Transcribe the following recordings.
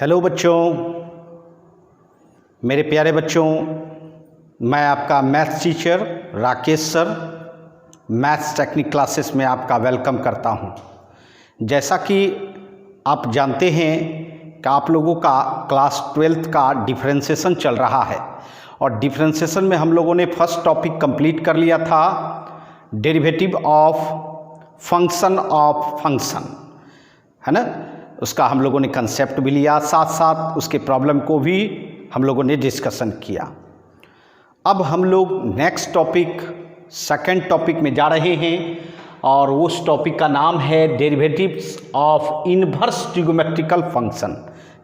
Hello बच्चों, मेरे प्यारे बच्चों, मैं आपका maths teacher Rakesh sir maths technique classes में आपका वेलकम करता हूं। जैसा कि आप जानते हैं कि आप लोगों का क्लास 12th का डिफरेंशिएशन चल रहा है और डिफरेंशिएशन में हम लोगों ने फर्स्ट टॉपिक कंप्लीट कर लिया था, डेरिवेटिव ऑफ फंक्शन, है ना। उसका हम लोगों ने कंसेप्ट भी लिया, साथ साथ उसके प्रॉब्लम को भी हम लोगों ने डिस्कशन किया। अब हम लोग नेक्स्ट टॉपिक सेकंड टॉपिक में जा रहे हैं और उस टॉपिक का नाम है डेरिवेटिव्स ऑफ इनवर्स ट्रिगोमेट्रिकल फंक्शन।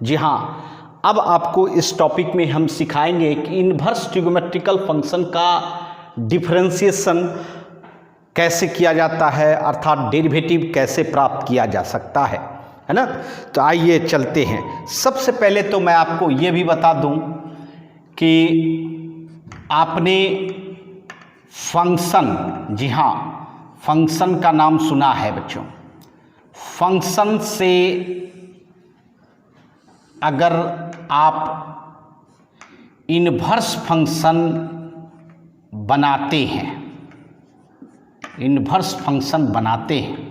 जी हाँ, अब आपको इस टॉपिक में हम सिखाएंगे कि इनवर्स ट्रिगोमेट्रिकल फंक्शन का डिफरेंशिएशन कैसे किया जाता है, अर्थात डेरिवेटिव कैसे प्राप्त किया जा सकता है ना। तो आइए चलते हैं। सबसे पहले तो मैं आपको ये भी बता दूं कि आपने फंक्शन, जी हाँ, फंक्शन का नाम सुना है बच्चों। फंक्शन से अगर आप इनवर्स फंक्शन बनाते हैं, इनवर्स फंक्शन बनाते हैं,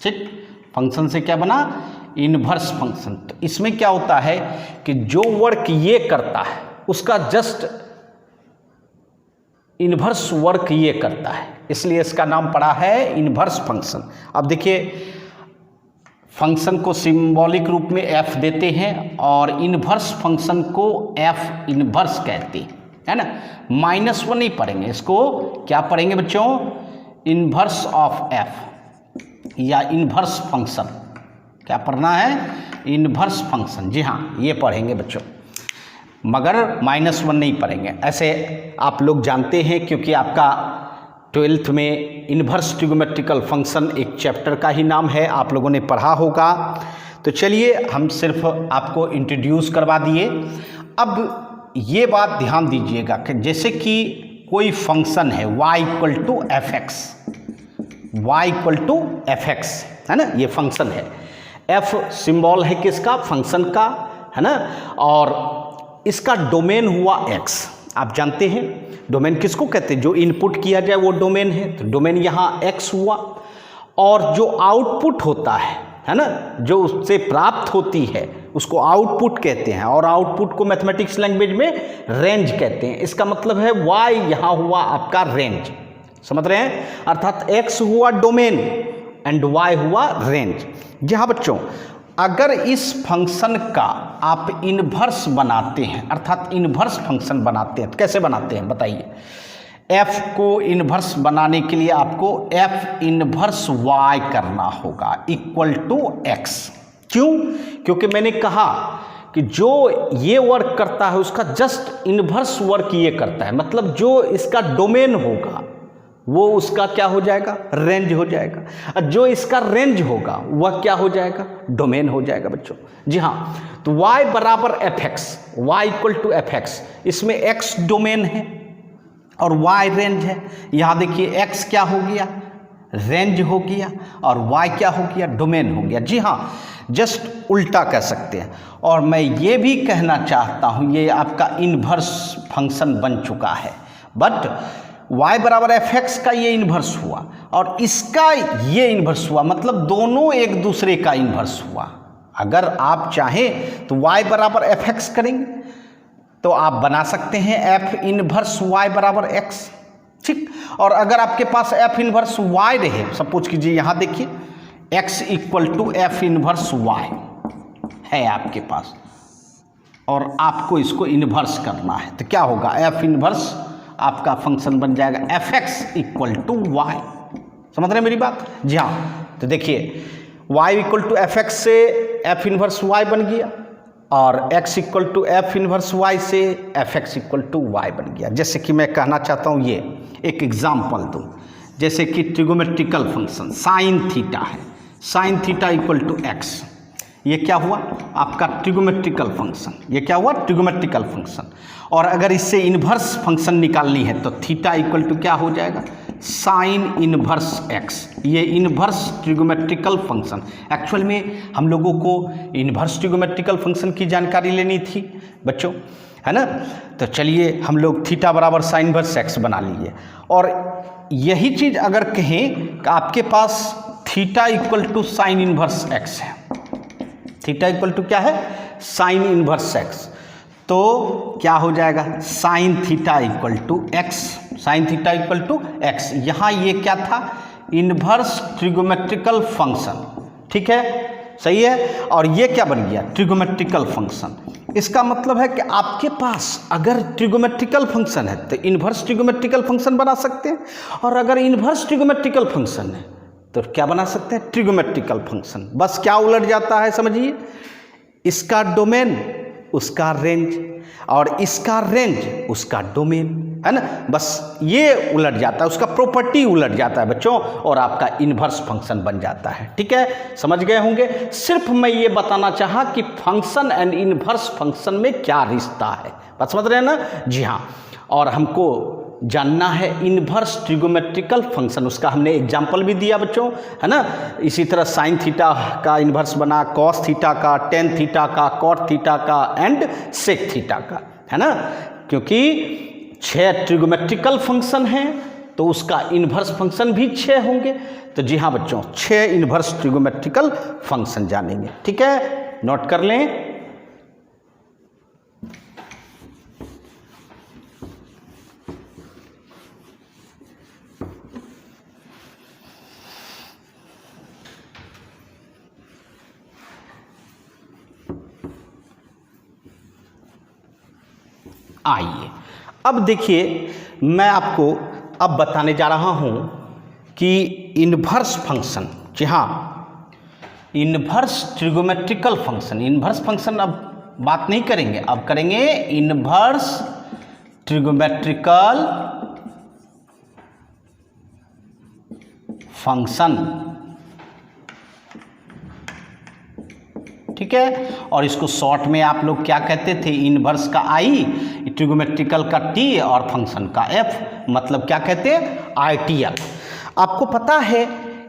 ठीक, फंक्शन से क्या बना, इनवर्स फंक्शन। तो इसमें क्या होता है कि जो वर्क ये करता है उसका जस्ट इनवर्स वर्क ये करता है, इसलिए इसका नाम पड़ा है इनवर्स फंक्शन। अब देखिए, फंक्शन को सिंबॉलिक रूप में f देते हैं और इनवर्स फंक्शन को f इनवर्स कहते हैं, है ना। -1 नहीं पढ़ेंगे, इसको क्या पढ़ेंगे बच्चों, इनवर्स ऑफ f या इनवर्स फंक्शन। क्या पढ़ना है, इनवर्स फंक्शन। जी हाँ, ये पढ़ेंगे बच्चों, मगर -1 नहीं पढ़ेंगे। ऐसे आप लोग जानते हैं क्योंकि आपका 12th में इनवर्स ट्रिगोमेट्रिकल फंक्शन एक चैप्टर का ही नाम है, आप लोगों ने पढ़ा होगा। तो चलिए, हम सिर्फ आपको इंट्रोड्यूस करवा दिए। अब ये बात ध्यान दीजिएगा कि जैसे कि कोई फंक्शन है y = f(x), y = f(x), है ना, ये फंक्शन है। f सिंबल है किसका, फंक्शन का, है ना, और इसका डोमेन हुआ x। आप जानते हैं डोमेन किसको कहते हैं, जो इनपुट किया जाए वो डोमेन है। तो डोमेन यहाँ x हुआ और जो आउटपुट होता है ना, जो उससे प्राप्त होती है उसको आउटपुट कहते हैं और आउटपुट को मैथमेटिक्स लैंग्वेज में रेंज कहते हैं। इसका मतलब है y यहाँ हुआ आपका रेंज, समझ रहे हैं, अर्थात x हुआ डोमेन एंड y हुआ रेंज। जी हाँ बच्चों, अगर इस फंक्शन का आप इनवर्स बनाते हैं, अर्थात इनवर्स फंक्शन बनाते हैं, तो कैसे बनाते हैं बताइए। f को इनवर्स बनाने के लिए आपको f इनवर्स y करना होगा =x। क्यों? क्योंकि मैंने कहा कि जो ये वर्क करता है उसका जस्ट इनवर्स वर्क ये करता है, मतलब जो इसका डोमेन होगा वो उसका क्या हो जाएगा, रेंज हो जाएगा, और जो इसका रेंज होगा वह क्या हो जाएगा, डोमेन हो जाएगा बच्चों। जी हाँ, तो y = f(x), y = f(x), इसमें x डोमेन है और y रेंज है। यहाँ देखिए, x क्या हो गया, रेंज हो गया, और y क्या हो गया, डोमेन हो गया। जी हाँ, जस्ट उल्टा कह सकते हैं। और मैं ये भी कहना चाहता हूँ, ये आपका इनवर्स फंक्शन बन चुका है, बट y = f(x) का ये इन्वर्स हुआ और इसका ये इन्वर्स हुआ, मतलब दोनों एक दूसरे का इन्वर्स हुआ। अगर आप चाहें तो y = f(x) करेंगे तो आप बना सकते हैं f इन्वर्स y = x, ठीक। और अगर आपके पास f इन्वर्स y रहे, सपोज कीजिए यहाँ देखिए x = f इन्वर्स y है आपके पास और आपको इसको इन्वर्स करना है, तो क्या होगा, f इन्वर्स आपका फंक्शन बन जाएगा f(x) = y। समझ रहे हैं मेरी बात? जी हाँ, तो देखिए y = f(x) से f इन्वर्स y बन गया और x = f इन्वर्स y से f(x) = y बन गया। जैसे कि मैं कहना चाहता हूँ, ये एक एग्जाम्पल दूँ, जैसे कि ट्रिगोमेट्रिकल फंक्शन sin थीटा है, sin थीटा = x। ये क्या हुआ आपका ट्रिगोमेट्रिकल फंक्शन, ये क्या हुआ, ट्रिगोमेट्रिकल फंक्शन। और अगर इससे इन्वर्स फंक्शन निकालनी है तो थीटा = क्या हो जाएगा, साइन इनवर्स एक्स, ये इनवर्स ट्रिगोमेट्रिकल फंक्शन। एक्चुअल में हम लोगों को इनवर्स ट्रिगोमेट्रिकल फंक्शन की जानकारी लेनी थी बच्चों, है ना। तो चलिए हम लोग थीटा बराबर साइन इनवर्स एक्स बना लिए, और यही चीज़ अगर कहें कि आपके पास theta equal to sine inverse x है, थीटा इक्वल टू क्या है, साइन इनवर्स एक्स, तो क्या हो जाएगा, sine theta equal to x, sine theta equal to x. यहाँ ये क्या था, इनवर्स ट्रिगोमेट्रिकल फंक्शन, ठीक है, सही है। और ये क्या बन गया, ट्रिगोमेट्रिकल फंक्शन। इसका मतलब है कि आपके पास अगर ट्रिगोमेट्रिकल फंक्शन है तो इनवर्स ट्रिगोमेट्रिकल फंक्शन बना सकते हैं, और अगर इनवर्स ट्रिगोमेट्रिकल फंक्शन है तो क्या बना सकते हैं, ट्रिगोमेट्रिकल फंक्शन। बस क्या उलट जाता है समझिए, इसका डोमेन उसका रेंज, और इसका रेंज उसका डोमेन, है ना। बस ये उलट जाता है, उसका प्रॉपर्टी उलट जाता है बच्चों, और आपका इनवर्स फंक्शन बन जाता है, ठीक है, समझ गए होंगे। सिर्फ मैं ये बताना चाहा कि फंक्शन एंड इनवर्स फंक्शन में क्या रिश्ता है, बात समझ रहे हैं ना। जी हाँ, और हमको जानना है इनवर्स ट्रिगोमेट्रिकल फंक्शन, उसका हमने एग्जाम्पल भी दिया बच्चों, है ना। इसी तरह साइन थीटा का इनवर्स बना, कॉस थीटा का, टेन थीटा का, कॉट थीटा का एंड सेक थीटा का, है ना। क्योंकि 6 ट्रिगोमेट्रिकल फंक्शन हैं तो उसका इनवर्स फंक्शन भी 6 होंगे। तो जी हाँ बच्चों, 6 इनवर्स ट्रिगोमेट्रिकल फंक्शन जानेंगे, ठीक है, नोट कर लें। आइए अब देखिए, मैं आपको अब बताने जा रहा हूं कि इनवर्स फंक्शन, जी हाँ, इनवर्स ट्रिगोमेट्रिकल फंक्शन, इनवर्स फंक्शन अब बात नहीं करेंगे, अब करेंगे इनवर्स ट्रिगोमेट्रिकल फंक्शन, ठीक है। और इसको शॉर्ट में आप लोग क्या कहते थे, इनवर्स का आई, ट्रिगोमेट्रिकल का टी और फंक्शन का एफ, मतलब क्या कहते हैं, आईटीएल। आपको पता है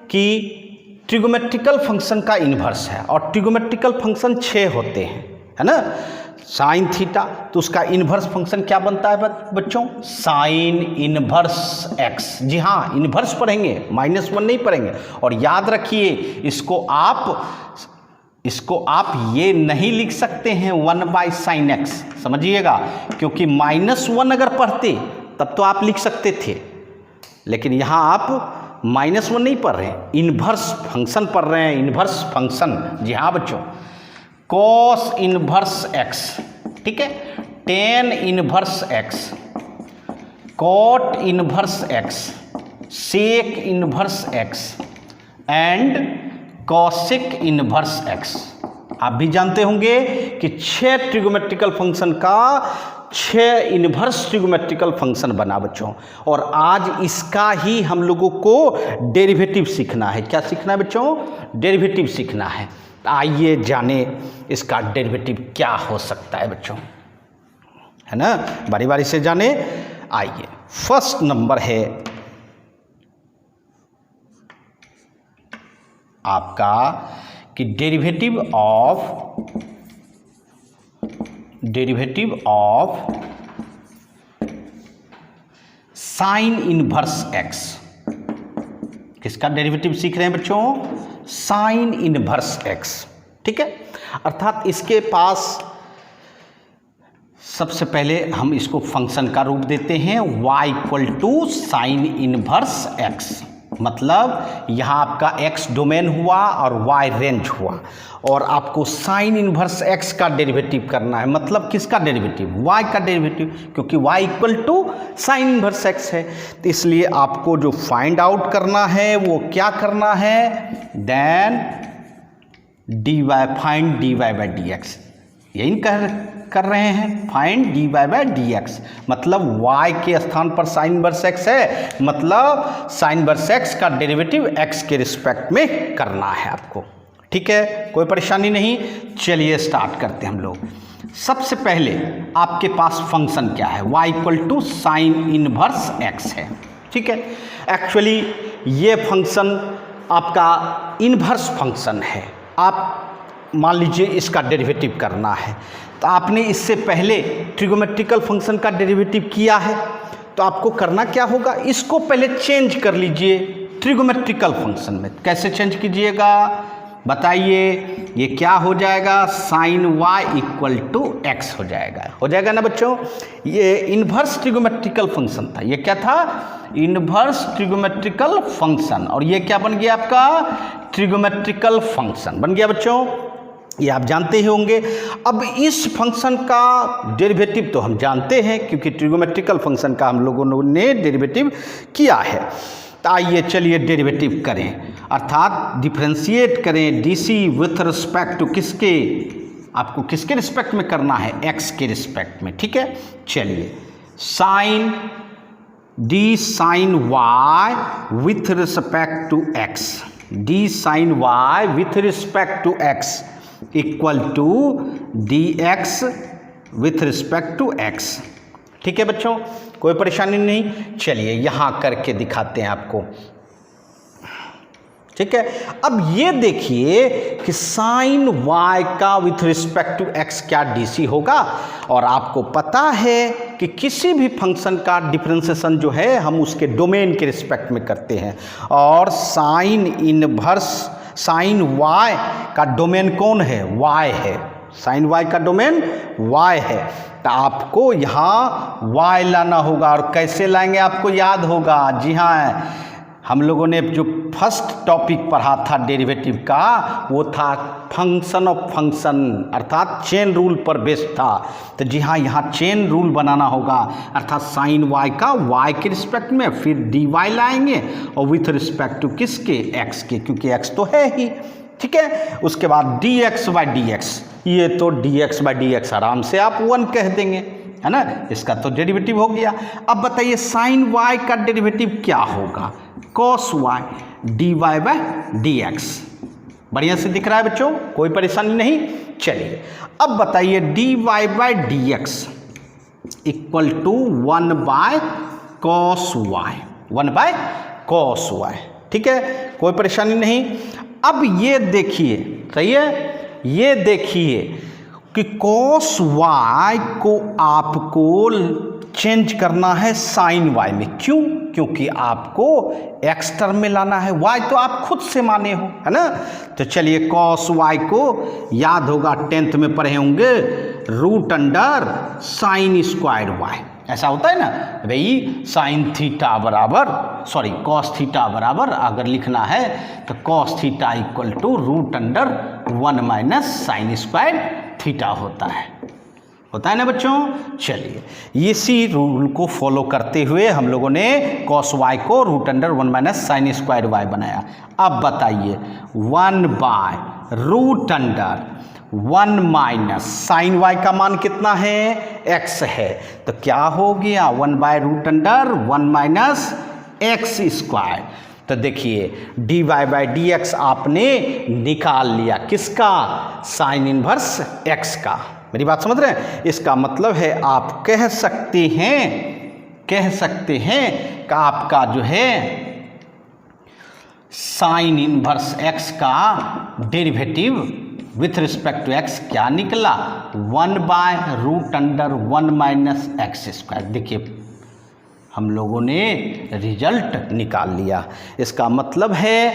कि ट्रिगोमेट्रिकल फंक्शन का इनवर्स है, और ट्रिगोमेट्रिकल फंक्शन 6 होते हैं, है ना। साइन थीटा, तो उसका इनवर्स फंक्शन क्या बनता है बच्चों, साइन इनवर्स एक्स। जी हाँ, इनवर्स पढ़ेंगे, -1 नहीं पढ़ेंगे। और याद रखिए, इसको आप ये नहीं लिख सकते हैं 1/sin x, समझिएगा, क्योंकि -1 अगर पढ़ते तब तो आप लिख सकते थे, लेकिन यहाँ आप -1 नहीं पढ़ रहे हैं, इनवर्स फंक्शन पढ़ रहे हैं, इनवर्स फंक्शन। जी हाँ बच्चों, cos इनवर्स x, ठीक है, tan inverse x, cot inverse x, sec inverse x and cosec inverse x. आप भी जानते होंगे कि 6 ट्रिगोमेट्रिकल फंक्शन का 6 इनवर्स ट्रिगोमेट्रिकल फंक्शन बना बच्चों, और आज इसका ही हम लोगों को डेरिवेटिव सीखना है। क्या सीखना है बच्चों, डेरिवेटिव सीखना है। आइए जाने इसका डेरिवेटिव क्या हो सकता है बच्चों, है ना, बारी बारी से जाने। आइए, फर्स्ट नंबर है आपका कि derivative of sine inverse x. किसका डेरिवेटिव सीख रहे हैं बच्चों, साइन इनवर्स एक्स, ठीक है। अर्थात इसके पास सबसे पहले हम इसको फंक्शन का रूप देते हैं, y equal to sine inverse x. मतलब यहाँ आपका x डोमेन हुआ और y रेंज हुआ, और आपको साइन इनवर्स x का डेरिवेटिव करना है। मतलब किसका डेरिवेटिव, y का डेरिवेटिव, क्योंकि y equal to sine inverse x है। तो इसलिए आपको जो फाइंड आउट करना है वो क्या करना है, then find dy by d x, यही कर रहे हैं, find dy by d x. मतलब y के स्थान पर साइन इनवर्स x है, मतलब साइन इनवर्स x का डेरिवेटिव x के रिस्पेक्ट में करना है आपको, ठीक है, कोई परेशानी नहीं। चलिए स्टार्ट करते हैं हम लोग। सबसे पहले आपके पास फंक्शन क्या है, y equal to sine inverse x है, ठीक है। एक्चुअली ये फंक्शन आपका इन्वर्स फंक्शन है। आप मान लीजिए इसका डेरिवेटिव करना है, तो आपने इससे पहले ट्रिगोमेट्रिकल फंक्शन का डेरिवेटिव किया है, तो आपको करना क्या होगा, इसको पहले चेंज कर लीजिए ट्रिगोमेट्रिकल फंक्शन में। कैसे चेंज कीजिएगा बताइए, ये क्या हो जाएगा, sine y equal to x हो जाएगा ना बच्चों। ये इन्वर्स ट्रिगोमेट्रिकल फंक्शन था, ये क्या था, इन्वर्स ट्रिगोमेट्रिकल फंक्शन, और ये क्या बन गया आपका, ट्रिगोमेट्रिकल फंक्शन बन गया बच्चों, ये आप जानते ही होंगे। अब इस फंक्शन का डेरिवेटिव तो हम जानते हैं, क्योंकि ट्रिगोमेट्रिकल फंक्शन का हम लोगों ने डेरिवेटिव किया है। तो आइए चलिए डेरिवेटिव करें, अर्थात डिफरेंशिएट करें डीसी विथ रिस्पेक्ट टू किसके, आपको किसके रिस्पेक्ट में करना है, एक्स के रिस्पेक्ट में, ठीक है। चलिए sine d sine y with respect to x, d sine y with respect to x equal to d x with respect to x, ठीक है बच्चों, कोई परेशानी नहीं। चलिए यहाँ करके दिखाते हैं आपको, ठीक है। अब ये देखिए कि साइन वाई का विथ रिस्पेक्ट टू एक्स क्या डीसी होगा, और आपको पता है कि किसी भी फंक्शन का डिफरेंशिएशन जो है हम उसके डोमेन के रिस्पेक्ट में करते हैं, और साइन इनवर्स साइन वाई का डोमेन कौन है, वाई है, साइन वाई का डोमेन वाई है। तो आपको यहाँ वाई लाना होगा, और कैसे लाएंगे आपको याद होगा, जी हाँ, हम लोगों ने जो फर्स्ट टॉपिक पढ़ा था डेरिवेटिव का, वो था फंक्शन ऑफ फंक्शन, अर्थात चेन रूल पर बेस्ड था। तो जी हाँ, यहाँ चेन रूल बनाना होगा, अर्थात साइन वाई का वाई के रिस्पेक्ट में, फिर डी वाई लाएंगे और विथ रिस्पेक्ट टू किसके, एक्स के, क्योंकि एक्स तो है ही, ठीक है। उसके बाद D x by d x, ये तो D x by d x आराम से आप 1 कह देंगे, है ना, इसका तो डेरिवेटिव हो गया। अब बताइए साइन वाई का डेरिवेटिव क्या होगा, cos y d y by d x, बढ़िया से दिख रहा है बच्चों, कोई परेशानी नहीं। चलिए अब बताइए d y by d x equal to 1 by cos y, 1 by cos y, ठीक है, कोई परेशानी नहीं। अब ये देखिए, सही है, ये देखिए कि कॉस वाई को आपको चेंज करना है साइन वाई में, क्यों, क्योंकि आपको एक्स टर्म में लाना है, वाई तो आप खुद से माने हो, है ना। तो चलिए कॉस वाई को याद होगा 10th में पढ़े होंगे, root under sine square y, ऐसा होता है ना भाई, साइन थीटा बराबर, सॉरी कॉस थीटा बराबर अगर लिखना है तो cos theta equal to root under 1 minus sine square theta होता है ना बच्चों। चलिए इसी रूल को फॉलो करते हुए हम लोगों ने कॉस वाई को root under 1 minus sine square y बनाया। अब बताइए 1 by root under 1 minus sine y का मान कितना है, एक्स है, तो क्या हो गया 1 by root under 1 minus x square. तो देखिए d y by d x आपने निकाल लिया, किसका, साइन इनवर्स एक्स का, मेरी बात समझ रहे हैं। इसका मतलब है आप कह सकते हैं कि आपका जो है साइन इनवर्स एक्स का derivative with respect to x क्या निकला, 1 by root under 1 minus x square. देखिए हम लोगों ने रिजल्ट निकाल लिया। इसका मतलब है,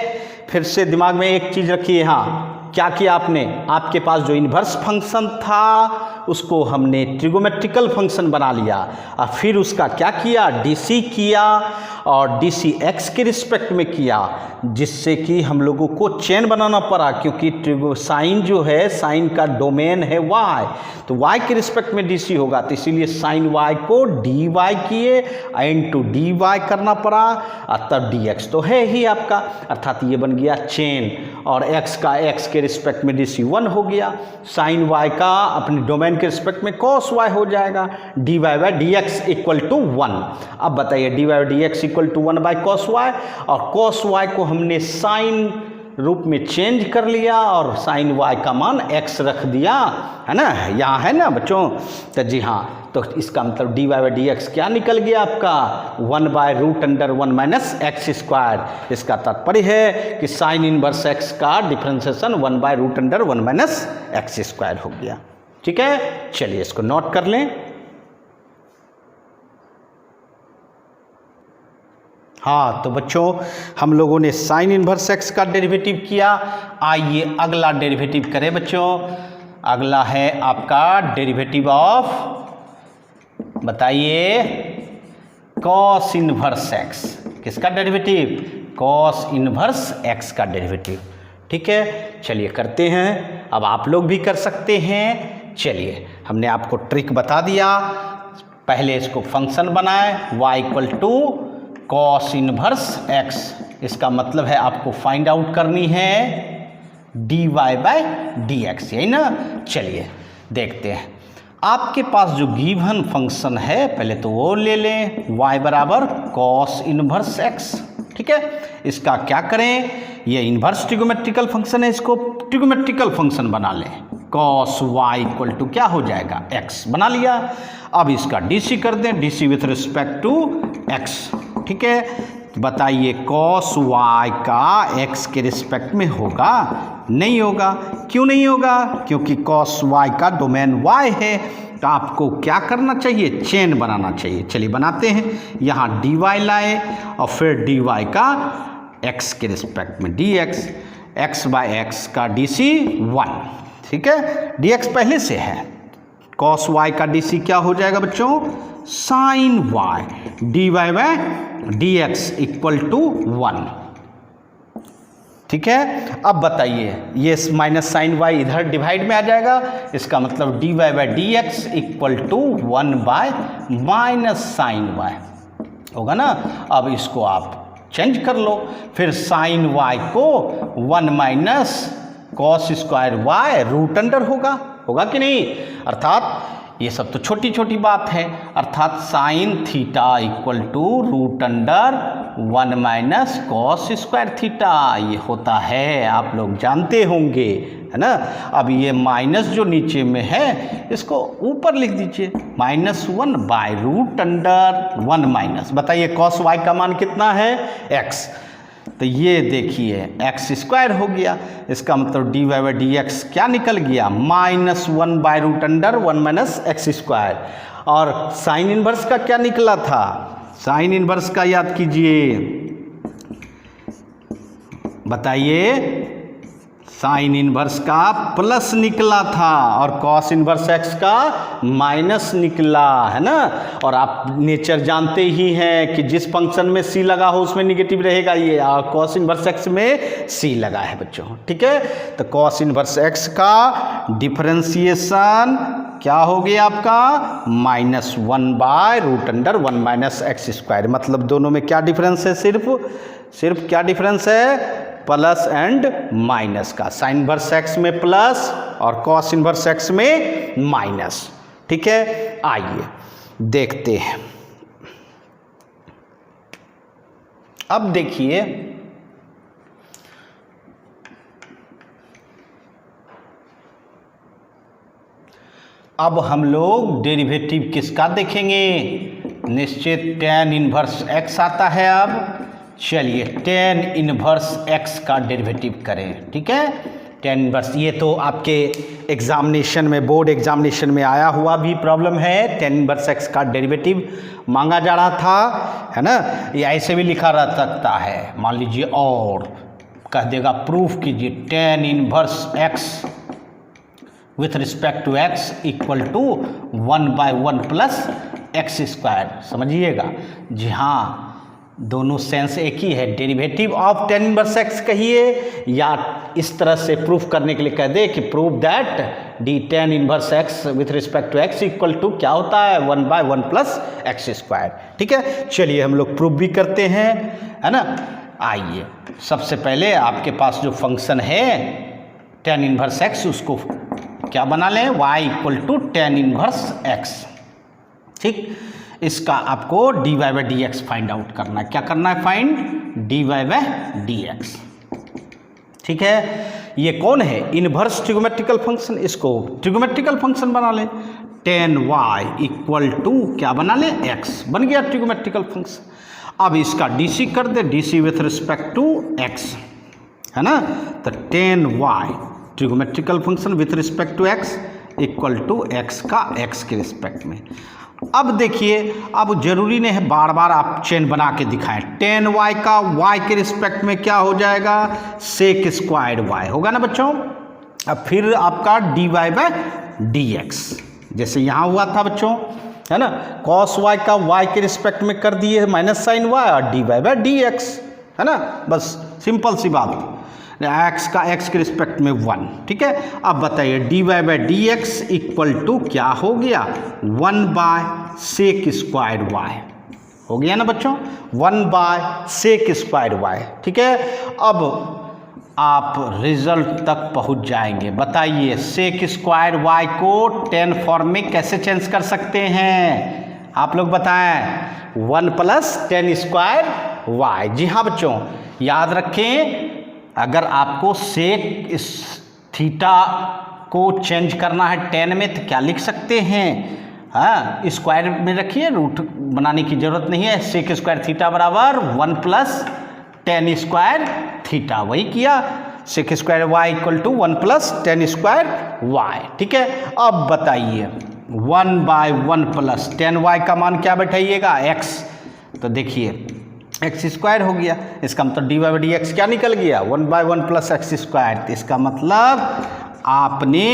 फिर से दिमाग में एक चीज़ रखिए, हाँ क्या किया आपने, आपके पास जो इन्वर्स फंक्शन था उसको हमने ट्रिगोमेट्रिकल फंक्शन बना लिया, और फिर उसका क्या किया, डीसी किया, और डीसी एक्स के रिस्पेक्ट में किया, जिससे कि हम लोगों को चेन बनाना पड़ा, क्योंकि साइन जो है, साइन का डोमेन है वाई, तो वाई के रिस्पेक्ट में डीसी होगा, तो इसीलिए साइन वाई को डी वाई किए, इनटू डी वाई करना पड़ा, और तब डी एक्स तो है ही आपका, अर्थात ये बन गया चेन, और एक्स का एक्स के रिस्पेक्ट में डीसी 1 हो गया, साइन वाई का अपने डोमेन के रिस्पेक्ट में कॉस वाई हो जाएगा, d y by d x equal to 1। अब बताइए d y by d x equal to 1 by cos y, और कॉस वाई को हमने साइन रूप में चेंज कर लिया और साइन वाई का मान x रख दिया, है ना, यहाँ है ना बच्चों। तो जी हाँ, तो इसका मतलब dy बाई डी एक्स क्या निकल गया आपका 1/√1 माइनस एक्स स्क्वायर। इसका तात्पर्य है कि साइन इनवर्स x का डिफ्रेंसिएशन 1/√1 माइनस एक्स स्क्वायर हो गया। ठीक है, चलिए इसको नोट कर लें। हाँ, तो बच्चों हम लोगों ने साइन इनवर्स एक्स का डेरिवेटिव किया। आइए अगला डेरिवेटिव करें बच्चों। अगला है आपका डेरिवेटिव ऑफ, बताइए, कॉस इनवर्स एक्स। किसका डेरिवेटिव? कॉस इनवर्स एक्स का डेरिवेटिव। ठीक है, चलिए करते हैं। अब आप लोग भी कर सकते हैं। चलिए, हमने आपको ट्रिक बता दिया। पहले इसको फंक्शन बनाए y equal to cos inverse x. इसका मतलब है आपको फाइंड आउट करनी है dy बाई डी एक्स, यही ना। चलिए देखते हैं। आपके पास जो गिवन फंक्शन है पहले तो वो ले लें, y बराबर कॉस इनवर्स एक्स। ठीक है, इसका क्या करें, ये इनवर्स ट्रिगोमेट्रिकल फंक्शन है, इसको ट्रिगोमेट्रिकल फंक्शन बना लें। कॉस y इक्वल टू क्या हो जाएगा x, बना लिया। अब इसका dc कर दें, dc with respect to x। ठीक है, बताइए कॉस y का x के रिस्पेक्ट में होगा? नहीं होगा। क्यों नहीं होगा? क्योंकि कॉस y का डोमेन y है। तो आपको क्या करना चाहिए? चेन बनाना चाहिए। चलिए बनाते हैं। यहाँ dy लाए और फिर dy का x के रिस्पेक्ट में dx, x बाय x का dc 1। ठीक है, dx पहले से है। कॉस y का dc क्या हो जाएगा बच्चों? Sine y, dy by dx equal to 1। ठीक है, अब बताइए, ये माइनस साइन y इधर डिवाइड में आ जाएगा। इसका मतलब dy by dx equal to 1 by minus sine y होगा ना। अब इसको आप चेंज कर लो, फिर साइन y को 1 minus cos square y root under होगा कि नहीं। अर्थात ये सब तो छोटी छोटी बात है। अर्थात sine theta equal to root under 1 minus cos square theta, ये होता है, आप लोग जानते होंगे, है ना। अब ये माइनस जो नीचे में है इसको ऊपर लिख दीजिए, -1 बाय रूट अंडर 1 माइनस, बताइए कॉस y का मान कितना है? x। तो ये देखिए एक्स स्क्वायर हो गया। इसका मतलब dy बाई डी एक्स क्या निकल गया? -1 by root under 1 minus x square. और साइन इनवर्स का क्या निकला था? साइन इनवर्स का याद कीजिए, बताइए। साइन इनवर्स का प्लस निकला था और कॉस इनवर्स एक्स का माइनस निकला, है ना। और आप नेचर जानते ही हैं कि जिस फंक्शन में सी लगा हो उसमें निगेटिव रहेगा ये, और कॉस इनवर्स एक्स में सी लगा है बच्चों। ठीक है, तो कॉस इनवर्स एक्स का डिफरेंशिएशन क्या हो गया आपका? -1 by root under 1 minus x square. मतलब दोनों में क्या डिफरेंस है? सिर्फ क्या डिफरेंस है? प्लस एंड माइनस का। साइन इनवर्स एक्स में प्लस और कॉस इनवर्स एक्स में माइनस। ठीक है, आइए देखते हैं। अब देखिए, अब हम लोग डेरिवेटिव किसका देखेंगे? निश्चित tan इनवर्स x आता है। अब चलिए tan इनवर्स x का डेरिवेटिव करें। ठीक है, tan इनवर्स, ये तो आपके एग्जामिनेशन में, बोर्ड एग्जामिनेशन में आया हुआ भी प्रॉब्लम है। tan इनवर्स x का डेरिवेटिव मांगा जा रहा था, है ना। ये ऐसे भी लिखा रह सकता है, मान लीजिए, और कह देगा प्रूफ कीजिए tan inverse x with respect to x equal to 1 by 1 plus x square. समझिएगा, जी हाँ, दोनों सेंस एक ही है। Derivative of tan inverse x कहिए, या इस तरह से प्रूफ करने के लिए कह दे कि prove that d tan inverse x with respect to x equal to क्या होता है? 1 बाय 1 प्लस एक्स स्क्वायर। ठीक है, चलिए हम लोग प्रूफ भी करते हैं, है ना। आइए, सबसे पहले आपके पास जो फंक्शन है tan इनवर्स x, उसको क्या बना लें? y equal to tan inverse x। ठीक, इसका आपको dy by dx find out करना है। क्या करना है? Find dy by dx। ठीक है, ये कौन है? Inverse trigonometrical function. इसको ट्रिगोमेट्रिकल फंक्शन बना लें, tan y इक्वल टू क्या बना लें? x बन गया ट्रिगोमेट्रिकल फंक्शन। अब इसका डीसी कर दे, DC with respect to x, है ना। तो tan y trigonometrical function with respect to x equal to x का x के रिस्पेक्ट में। अब देखिए, अब जरूरी नहीं है बार बार आप चेन बना के दिखाएं। tan y का y के रिस्पेक्ट में क्या हो जाएगा? सेक स्क्वायर्ड y होगा ना बच्चों। अब फिर आपका dy बाय dx, जैसे यहाँ हुआ था बच्चों, है ना। cos y का y के रिस्पेक्ट में कर दिए माइनस साइन y और dy बाय dx, है ना। बस सिंपल सी बात, x का x के रिस्पेक्ट में 1, ठीक है। अब बताइए dy by dx equal to क्या हो गया? 1 बाय सेक स्क्वायर्ड y हो गया ना बच्चों, 1 बाय सेक स्क्वायर्ड y, ठीक है। अब आप रिजल्ट तक पहुंच जाएंगे। बताइए सेक स्क्वायर y को tan फॉर्म में कैसे चेंज कर सकते हैं? आप लोग बताएं। 1 प्लस tan स्क्वायर y। जी हाँ बच्चों, याद रखें, अगर आपको सेक इस थीटा को चेंज करना है tan में तो क्या लिख सकते हैं? हाँ, स्क्वायर में रखिए, रूट बनाने की जरूरत नहीं है। सेक स्क्वायर थीटा बराबर 1 प्लस tan स्क्वायर थीटा, वही किया। Sec square y equal to 1 plus tan square y, ठीक है। अब बताइए 1 बाय 1 प्लस tan y का मान क्या बैठाइएगा? x। तो देखिए x स्क्वायर हो गया, इसका मतलब dy बाई dx क्या निकल गया? 1 बाय 1 प्लस x स्क्वायर। तो इसका मतलब आपने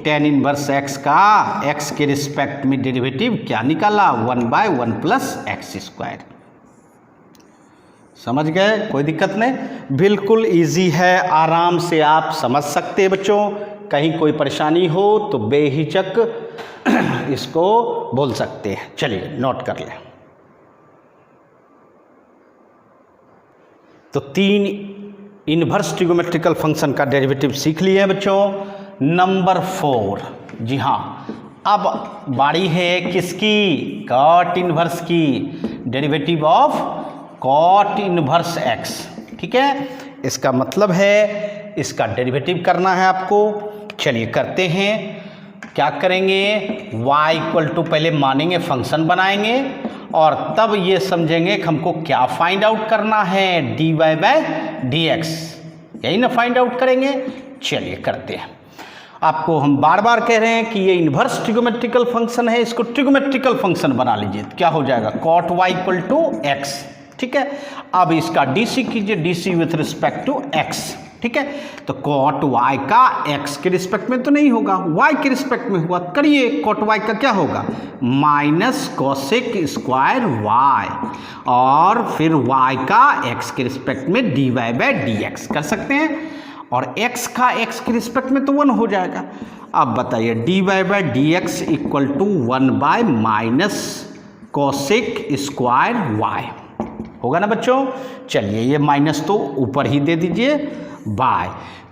tan इनवर्स x का x के रिस्पेक्ट में डेरिवेटिव क्या निकाला? 1 बाय 1 प्लस x स्क्वायर। समझ गए? कोई दिक्कत नहीं, बिल्कुल इजी है, आराम से आप समझ सकते हैं बच्चों। कहीं कोई परेशानी हो तो बेहिचक इसको बोल सकते हैं। चलिए नोट कर लें। तो 3 इन्वर्स ट्रिगोमेट्रिकल फंक्शन का डेरिवेटिव सीख लिए हैं बच्चों। नंबर 4, जी हाँ, अब बारी है किसकी? कॉट इन्वर्स की। Derivative of cot inverse x, ठीक है। इसका मतलब है इसका डेरिवेटिव करना है आपको। चलिए करते हैं। क्या करेंगे? y इक्वल टू पहले मानेंगे, फंक्शन बनाएंगे और तब ये समझेंगे कि हमको क्या फाइंड आउट करना है? dy बाय dx, यही ना फाइंड आउट करेंगे। चलिए करते हैं। आपको हम बार बार कह रहे हैं कि ये इन्वर्स ट्रिगोमेट्रिकल फंक्शन है, इसको ट्रिगोमेट्रिकल फंक्शन बना लीजिए। तो क्या हो जाएगा? Cot y equal to x, ठीक है। अब इसका डीसी कीजिए, DC with respect to x, ठीक है। तो कॉट y का x के रिस्पेक्ट में तो नहीं होगा, y के रिस्पेक्ट में हुआ। करिए, कॉट y का क्या होगा? माइनस कोसेक स्क्वायर y और फिर y का x के रिस्पेक्ट में dy बाय dx कर सकते हैं। और x का x के रिस्पेक्ट में तो 1 हो जाएगा। अब बताइए dy by dx equal to 1 by minus cosec square y होगा ना बच्चों। चलिए ये माइनस तो ऊपर ही दे दीजिए, बाय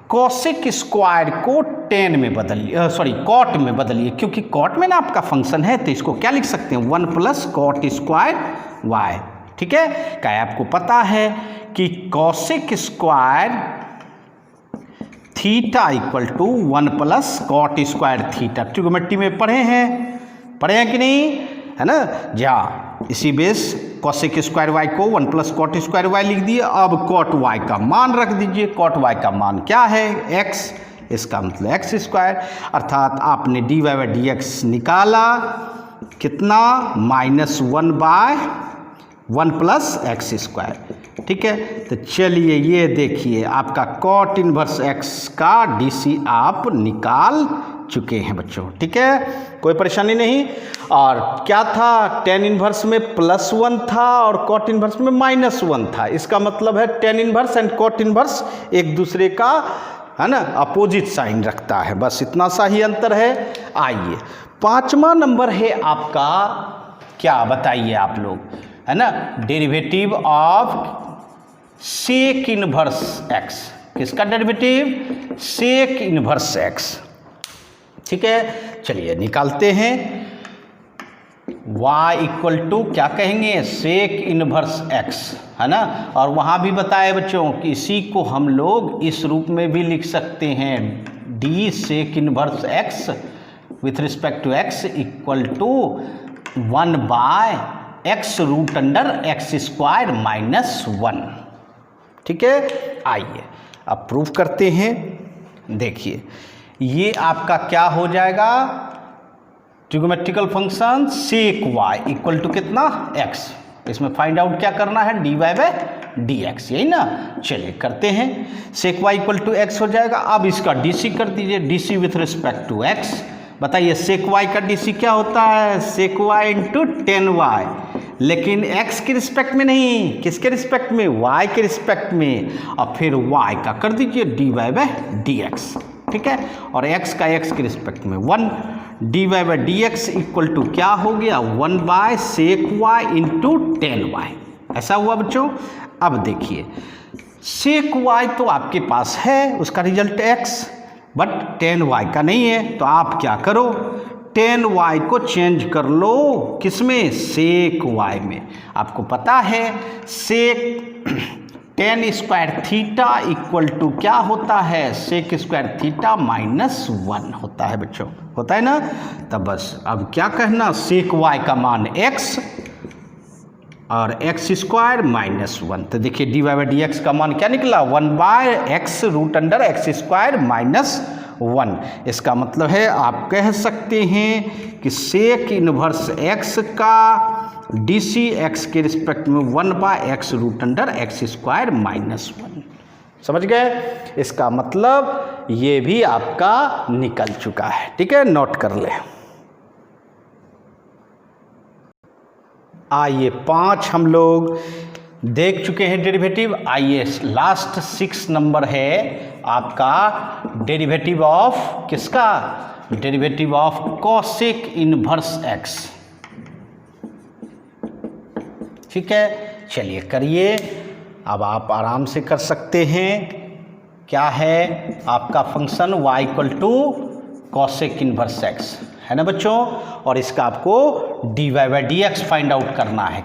कोसेक स्क्वायर को tan में बदलिए, सॉरी कॉट में बदलिए, क्योंकि कॉट में ना आपका फंक्शन है। तो इसको क्या लिख सकते हैं? 1 प्लस कॉट स्क्वायर y, ठीक है। क्या आपको पता है कि cosec square theta equal to 1 plus cot square theta? Trigonometry में पढ़े हैं कि नहीं, है ना। जहाँ इसी बेस कोसेक स्क्वायर y को 1 प्लस कॉट स्क्वायर y लिख दिए। अब कॉट y का मान रख दीजिए। कॉट y का मान क्या है? x, इसका मतलब x स्क्वायर, अर्थात आपने dy बाय dx निकाला कितना? -1 बाय 1 प्लस x स्क्वायर, ठीक है। तो चलिए ये देखिए आपका कॉट इनवर्स x का डीसी आप निकाल चुके हैं बच्चों, ठीक है। कोई परेशानी नहीं। और क्या था? tan इनवर्स में +1 था और कॉट इनवर्स में -1 था। इसका मतलब है tan inverse and cot inverse एक दूसरे का, है ना, अपोजिट साइन रखता है। बस इतना सा ही अंतर है। आइए 5वां नंबर है आपका, क्या बताइए आप लोग, है ना, derivative of sec inverse x। किसका डेरिवेटिव? सेक इनवर्स x, ठीक है। चलिए निकालते हैं। y इक्वल टू क्या कहेंगे, सेक इनवर्स x, है ना। और वहाँ भी बताए बच्चों कि इसी को हम लोग इस रूप में भी लिख सकते हैं, d sec inverse x with respect to x equal to 1 by x root under x square minus 1। ठीक है, आइए अब प्रूफ करते हैं। देखिए ये आपका क्या हो जाएगा, trigonometrical function sec y equal to कितना x, इसमें फाइंड आउट क्या करना है, dy बाय dx, यही ना। चलिए करते हैं, sec y equal to x हो जाएगा। अब इसका dc कर दीजिए, dc with respect to x। बताइए सेक y का dc क्या होता है, सेक y इंटू 10y, लेकिन x के रिस्पेक्ट में नहीं, किसके रिस्पेक्ट में, y के रिस्पेक्ट में। और फिर y का कर दीजिए dy बाय dx, ठीक है। और x का x के रिस्पेक्ट में 1, dy by dx equal to क्या हो गया, 1 by sec y into 10y, ऐसा हुआ बच्चों। अब देखिए सेक y तो आपके पास है, उसका रिजल्ट x, बट 10y का नहीं है, तो आप क्या करो, 10y को चेंज कर लो किसमें, सेक y में। आपको पता है सेक 10 स्क्वायर थीटा इक्वल टू क्या होता है, सेक स्क्वायर थीटा माइनस 1 होता है बच्चों, होता है ना। तब बस अब क्या कहना, सेक y का मान x और x स्क्वायर माइनस 1। तो देखिए dy बाई dx का मान क्या निकला, 1 by x root under x square minus 1। इसका मतलब है आप कह सकते हैं कि सेक इनवर्स x का dc x के रिस्पेक्ट में 1 by x root under x square minus 1। समझ गए, इसका मतलब ये भी आपका निकल चुका है। ठीक है, नोट कर ले। आइए 5 हम लोग देख चुके हैं डेरिवेटिव। आइए लास्ट 6 नंबर है आपका डेरिवेटिव ऑफ किसका, derivative of cosec inverse x। ठीक है, चलिए करिए, अब आप आराम से कर सकते हैं। क्या है आपका function y equal to cosec inverse x, है ना बच्चों। और इसका आपको dy by dx find out करना है,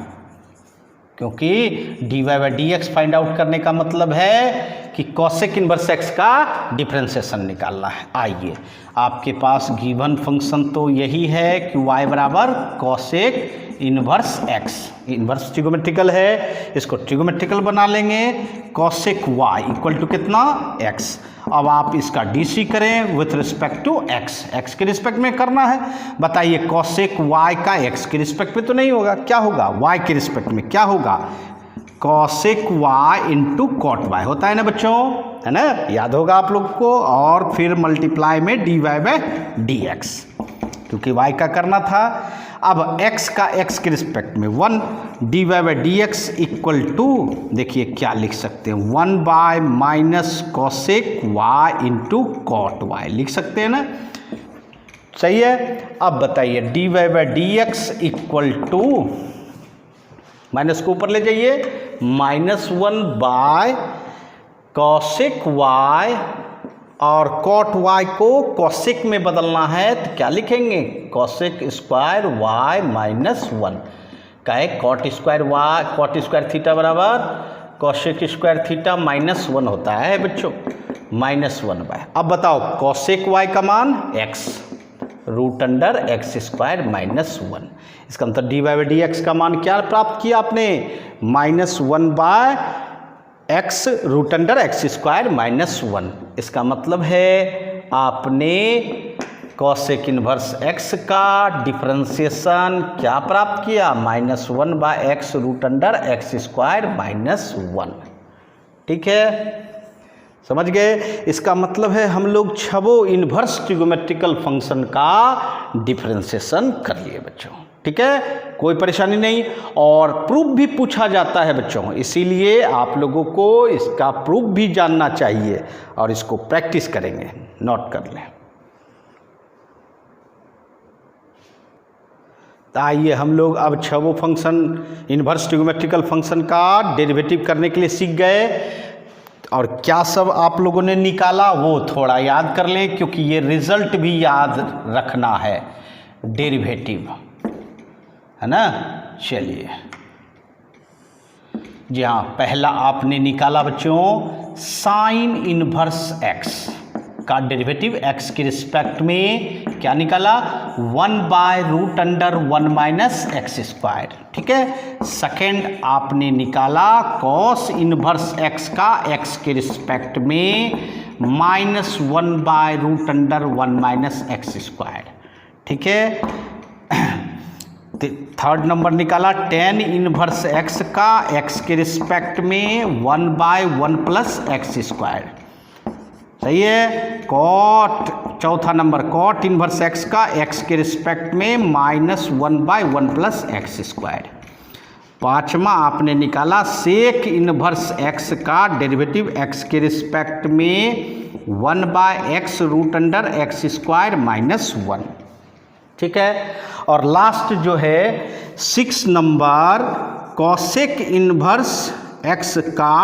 क्योंकि dy by dx find out करने का मतलब है कि कोसेक इनवर्स x का डिफरेंशिएशन निकालना है। आइए आपके पास गिवन फंक्शन तो यही है कि y बराबर कोसेक इनवर्स x, इनवर्स ट्रिगोमेट्रिकल है, इसको ट्रिगोमेट्रिकल बना लेंगे। कोसेक y इक्वल टू कितना x। अब आप इसका dc करें विथ रिस्पेक्ट टू x के रिस्पेक्ट में करना है। बताइए कोसेक y का x के रिस्पेक्ट में तो नहीं होगा, क्या होगा, y के रिस्पेक्ट में क्या होगा, cosec y into cot y होता है ना बच्चों, है ना, याद होगा आप लोग को। और फिर मल्टीप्लाई में dy बाई dx, क्योंकि y का करना था। अब x का x के रिस्पेक्ट में 1, dy by dx equal to, देखिए क्या लिख सकते हैं, 1 by minus cosec y into cot y लिख सकते हैं ना, सही है। अब बताइए dy by dx equal to, minus को ऊपर ले जाइए, -1 बाय कोसेक y, और कॉट y को कोसेक में बदलना है तो क्या लिखेंगे, कोसेक स्क्वायर y माइनस 1 का है कॉट स्क्वायर थीटा बराबर कोसेक स्क्वायर थीटा माइनस 1 होता है बच्चों, -1 बाय। अब बताओ कोसेक y का मान x root under x square minus 1। इसका मतलब डी बाई dx का मान क्या प्राप्त किया आपने, -1 by x root under x square minus 1। इसका मतलब है आपने कोसेक इनवर्स x का डिफरेंशिएशन क्या प्राप्त किया, -1 by x root under x square minus 1। ठीक है, समझ गए। इसका मतलब है हम लोग छबो इनवर्स ट्रिगोमेट्रिकल फंक्शन का डिफरेंशिएशन कर लिए बच्चों। ठीक है, कोई परेशानी नहीं। और प्रूफ भी पूछा जाता है बच्चों, इसीलिए आप लोगों को इसका प्रूफ भी जानना चाहिए और इसको प्रैक्टिस करेंगे, नोट कर लें। तो आइए हम लोग अब छबो फंक्शन इनवर्स ट्रिगोमेट्रिकल फंक्शन का डेरिवेटिव करने के लिए सीख गए। और क्या सब आप लोगों ने निकाला वो थोड़ा याद कर लें, क्योंकि ये रिजल्ट भी याद रखना है, डेरिवेटिव, है ना। चलिए जी हाँ, पहला आपने निकाला बच्चों साइन इनवर्स एक्स का डेरिवेटिव एक्स के रिस्पेक्ट में क्या निकाला 1/√1 माइनस एक्स स्क्वायर। ठीक है। सेकेंड आपने निकाला कॉस इनवर्स एक्स का एक्स के रिस्पेक्ट में -1/√1 माइनस एक्स स्क्वायर। ठीक है। थर्ड नंबर निकाला टेन इनवर्स एक्स का एक्स के रिस्पेक्ट में 1/1 प्लस एक्स स्क्वायर। सही है। कॉट चौथा नंबर कॉट इनवर्स एक्स का एक्स के रिस्पेक्ट में -1/1 प्लस एक्स स्क्वायर। पांचवा आपने निकाला सेक इनवर्स एक्स का डेरिवेटिव एक्स के रिस्पेक्ट में 1/x√x स्क्वायर -1। ठीक है। और लास्ट जो है 6 नंबर कॉसेक इनवर्स एक्स का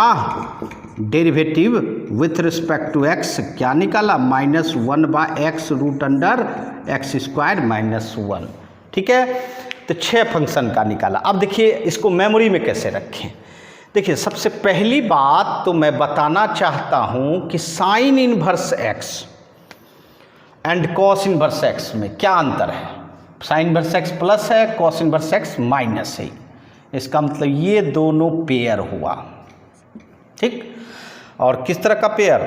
derivative with respect to x क्या निकाला -1/x√x स्क्वायर -1। ठीक है। तो 6 फंक्शन का निकाला। अब देखिए इसको मेमोरी में कैसे रखें। देखिए सबसे पहली बात तो मैं बताना चाहता हूं कि sign inverse x and cos inverse x में क्या अंतर है। साइन इनवर्स एक्स प्लस है, कॉस इनवर्स एक्स माइनस है। इसका मतलब ये दोनों पेयर हुआ। ठीक। और किस तरह का पेयर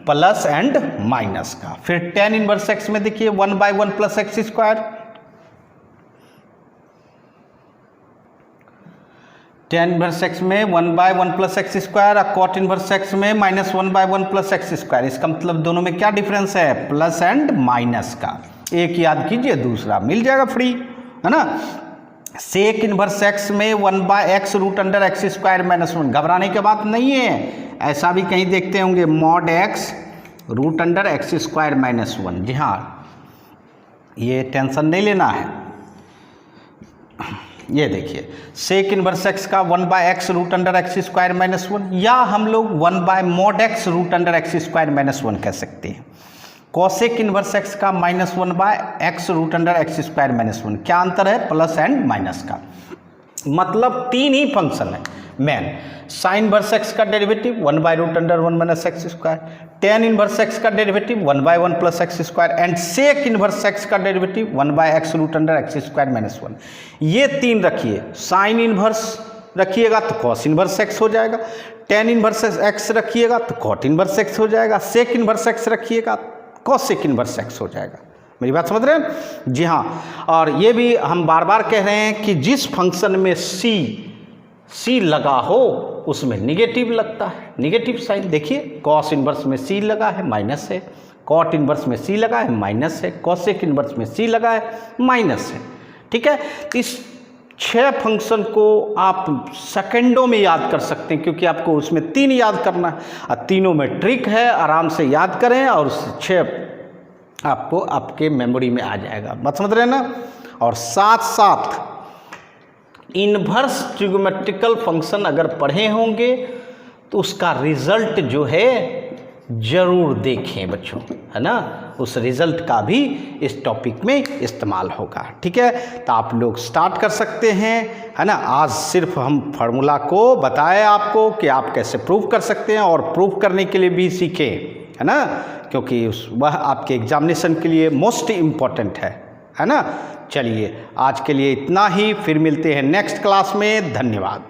प्लस एंड माइनस का। फिर टेन इनवर्स एक्स में देखिए 1/1 plus x square. Tan inverse x में 1/1 प्लस एक्स स्क्वायर और कॉट इनवर्स एक्स में -1/1 प्लस एक्स स्क्वायर। इसका मतलब दोनों में क्या डिफरेंस है प्लस एंड माइनस का। एक याद कीजिए दूसरा मिल जाएगा फ्री, है ना। सेक इनवर्स एक्स में 1/x√x स्क्वायर -1। घबराने की बात नहीं है, ऐसा भी कहीं देखते होंगे mod x√x स्क्वायर -1। जी हाँ, ये टेंशन नहीं लेना है। ये देखिए सेक इनवर्स एक्स का 1/x√x स्क्वायर -1 या हम लोग 1/mod x√x स्क्वायर -1 कह सकते हैं। कॉसेक इनवर्स एक्स का -1/x√x स्क्वायर -1। क्या अंतर है प्लस एंड माइनस का। मतलब 3 ही फंक्शन है मेन। साइन इनवर्स एक्स का derivative 1/√1 minus x square, tan inverse x का derivative 1/1 plus x square and sec inverse x का डेरिवेटिव 1/x√x स्क्वायर -1। ये 3 रखिए। साइन इनवर्स रखिएगा तो कॉस इनवर्स एक्स हो जाएगा, टेन इनवर्स एक्स रखिएगा तो कॉट इनवर्स एक्स हो जाएगा, सेक इनवर्स एक्स रखिएगा कॉसेक इनवर्स एक्स हो जाएगा। मेरी बात समझ रहे हैं। जी हाँ। और ये भी हम बार बार कह रहे हैं कि जिस फंक्शन में सी लगा हो उसमें निगेटिव लगता है, निगेटिव साइन। देखिए कॉस इनवर्स में सी लगा है माइनस है, कॉट इनवर्स में सी लगा है माइनस है, कॉसेक इनवर्स में सी लगा है माइनस है। ठीक है। तो इस 6 फंक्शन को आप सेकंडों में याद कर सकते हैं क्योंकि आपको उसमें 3 याद करना है और तीनों में ट्रिक है। आराम से याद करें और 6 आपको आपके मेमोरी में आ जाएगा। बात समझ रहे हैं ना। और साथ साथ इनवर्स ट्रिगोमेट्रिकल फंक्शन अगर पढ़े होंगे तो उसका रिजल्ट जो है जरूर देखें बच्चों, है ना। उस रिजल्ट का भी इस टॉपिक में इस्तेमाल होगा। ठीक है। तो आप लोग स्टार्ट कर सकते हैं, है ना। आज सिर्फ हम फार्मूला को बताए आपको कि आप कैसे प्रूव कर सकते हैं और प्रूव करने के लिए भी सीखें, है ना, क्योंकि वह आपके एग्जामिनेशन के लिए मोस्ट इम्पॉर्टेंट है ना। चलिए आज के लिए इतना ही, फिर मिलते हैं नेक्स्ट क्लास में। धन्यवाद।